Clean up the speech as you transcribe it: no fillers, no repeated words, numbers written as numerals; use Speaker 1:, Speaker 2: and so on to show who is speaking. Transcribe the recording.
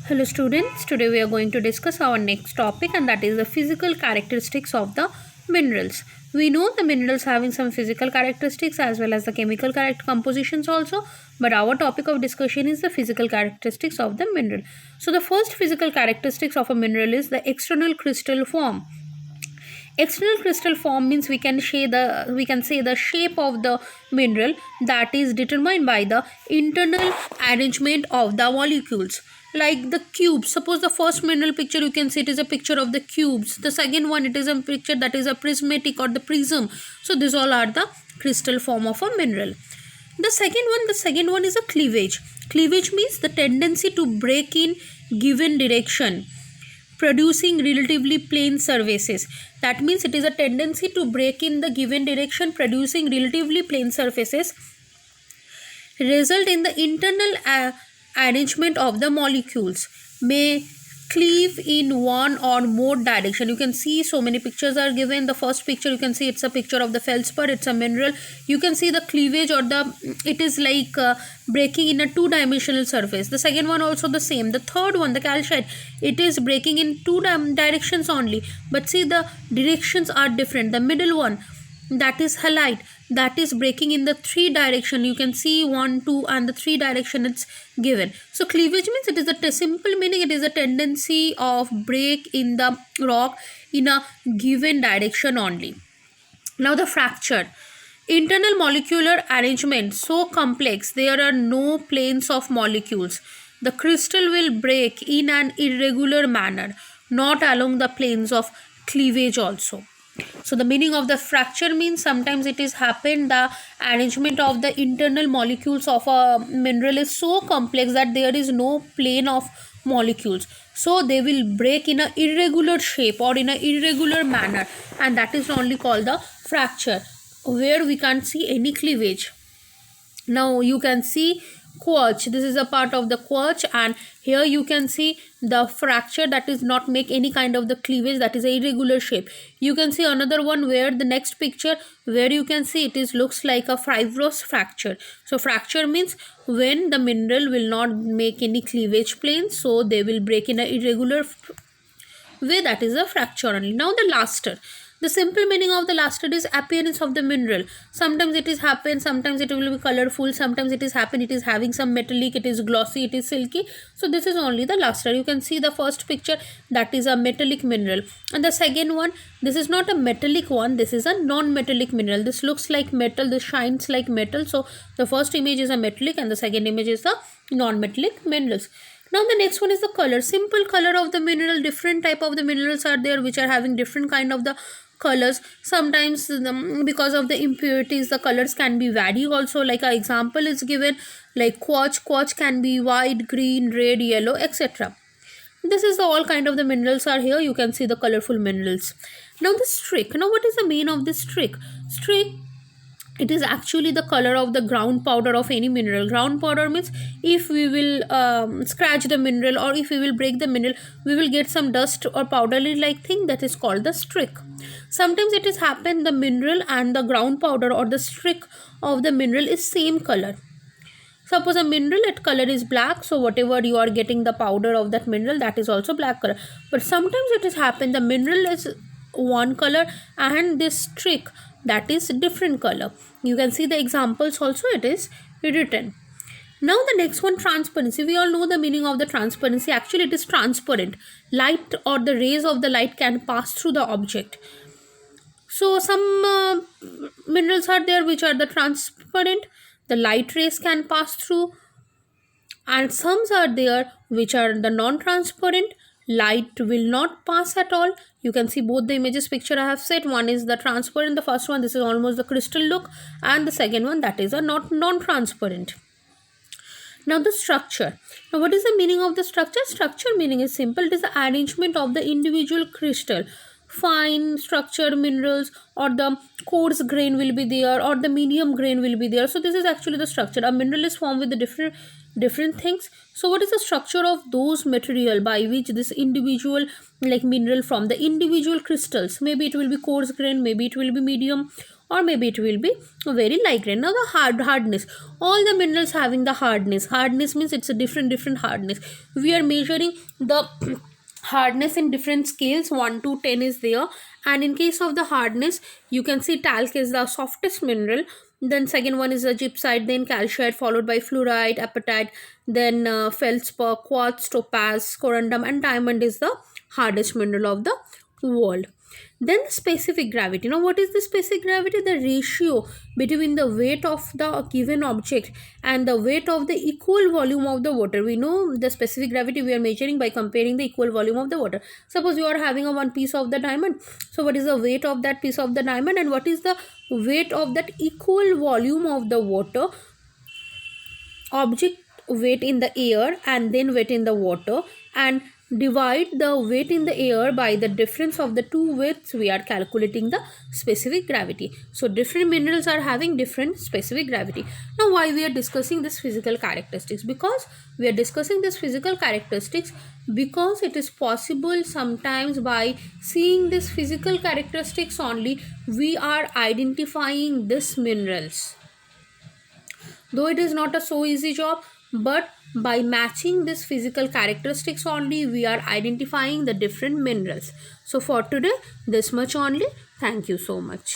Speaker 1: Hello students, today we are going to discuss our next topic, and that is the physical characteristics of the minerals. We know the minerals having some physical characteristics as well as the chemical compositions also, but our topic of discussion is the physical characteristics of the mineral. So the first physical characteristics of a mineral is the external crystal form. External crystal form means we can say the shape of the mineral that is determined by the internal arrangement of the molecules, like the cubes. Suppose the first mineral picture, you can see it is a picture of the cubes. The second one, it is a picture that is a prismatic or the prism. So these all are the crystal form of a mineral. The second one is a cleavage. Cleavage means the tendency to break in given direction, producing relatively plain surfaces. That means it is a tendency to break in the given direction, producing relatively plain surfaces, result in the internal arrangement of the molecules, may cleave in one or more direction. You can see so many pictures are given. The first picture, you can see it's a picture of the feldspar, it's a mineral. You can see the cleavage, or it is like breaking in a two-dimensional surface. The second one also the same. The third one, the calcite, it is breaking in two directions only, but see the directions are different. The middle one, that is halite, that is breaking in the three direction. You can see 1, 2 and the 3 direction it's given. So cleavage means it is a simple meaning, it is a tendency of break in the rock in a given direction only. Now the fracture. Internal molecular arrangement so complex there are no planes of molecules. The crystal will break in an irregular manner, not along the planes of cleavage also. So the meaning of the fracture means sometimes it is happened, the arrangement of the internal molecules of a mineral is so complex that there is no plane of molecules, so they will break in a irregular shape or in a irregular manner, and that is only called the fracture, where we can't see any cleavage. Now you can see quartz, this is a part of the quartz, and here you can see the fracture that is not make any kind of the cleavage, that is a irregular shape. You can see another one where the next picture, where you can see it is looks like a fibrous fracture. So fracture means when the mineral will not make any cleavage plane, so they will break in a irregular way, that is a fracture only. Now the luster. The simple meaning of the luster is appearance of the mineral. Sometimes it is happen, sometimes it will be colorful, sometimes it is happen, it is having some metallic, it is glossy, it is silky. So this is only the luster. You can see the first picture, that is a metallic mineral, and the second one, this is not a metallic one, this is a non-metallic mineral. This looks like metal, this shines like metal. So the first image is a metallic and the second image is the non-metallic minerals. Now the next one is the color. Simple color of the mineral. Different type of the minerals are there which are having different kind of the colors. Sometimes because of the impurities, the colors can be vary also. Like an example is given, like quartz. Quartz can be white, green, red, yellow, etc. This is all kind of the minerals are here. You can see the colorful minerals. Now the streak. Now what is the meaning of this streak? Streak, it is actually the color of the ground powder of any mineral. Ground powder means if we will scratch the mineral, or if we will break the mineral, we will get some dust or powdery like thing, that is called the streak. Sometimes it is happen the mineral and the ground powder or the streak of the mineral is same color. Suppose a mineral, its color is black, so whatever you are getting the powder of that mineral, that is also black color. But sometimes it is happen the mineral is one color and this streak, that is different color. You can see the examples also, it is written. Now the next one, transparency. We all know the meaning of the transparency. Actually it is transparent. Light or the rays of the light can pass through the object. So some minerals are there which are the transparent, the light rays can pass through, and some are there which are the non-transparent, light will not pass at all. You can see both the images picture I have set. One is the transparent, the first one, this is almost the crystal look, and the second one, that is a not non-transparent. Now the structure. Now what is the meaning of the structure? Structure meaning is simple. It is the arrangement of the individual crystal. Fine structure minerals or the coarse grain will be there, or the medium grain will be there. So this is actually the structure. A mineral is formed with the different things. So what is the structure of those material by which this individual, like mineral from the individual crystals, maybe it will be coarse grain, maybe it will be medium, or maybe it will be very light grain. Now the hardness, all the minerals having the hardness means it's a different hardness. We are measuring the hardness in different scales, 1 to 10 is there, and in case of the hardness you can see talc is the softest mineral, then second one is the gypsite, then calcite, followed by fluorite, apatite, then feldspar, quartz, topaz, corundum, and diamond is the hardest mineral of the world. Then specific gravity. Now what is the specific gravity? The ratio between the weight of the given object and the weight of the equal volume of the water. We know the specific gravity we are measuring by comparing the equal volume of the water. Suppose you are having a one piece of the diamond, so what is the weight of that piece of the diamond and what is the weight of that equal volume of the water? Object weight in the air and then weight in the water, and divide the weight in the air by the difference of the two weights, we are calculating the specific gravity. So different minerals are having different specific gravity. Now why we are discussing this physical characteristics? Because we are discussing this physical characteristics because it is possible sometimes by seeing this physical characteristics only we are identifying these minerals. Though it is not a so easy job, but by matching this physical characteristics only we are identifying the different minerals. So for today this much only. Thank you so much.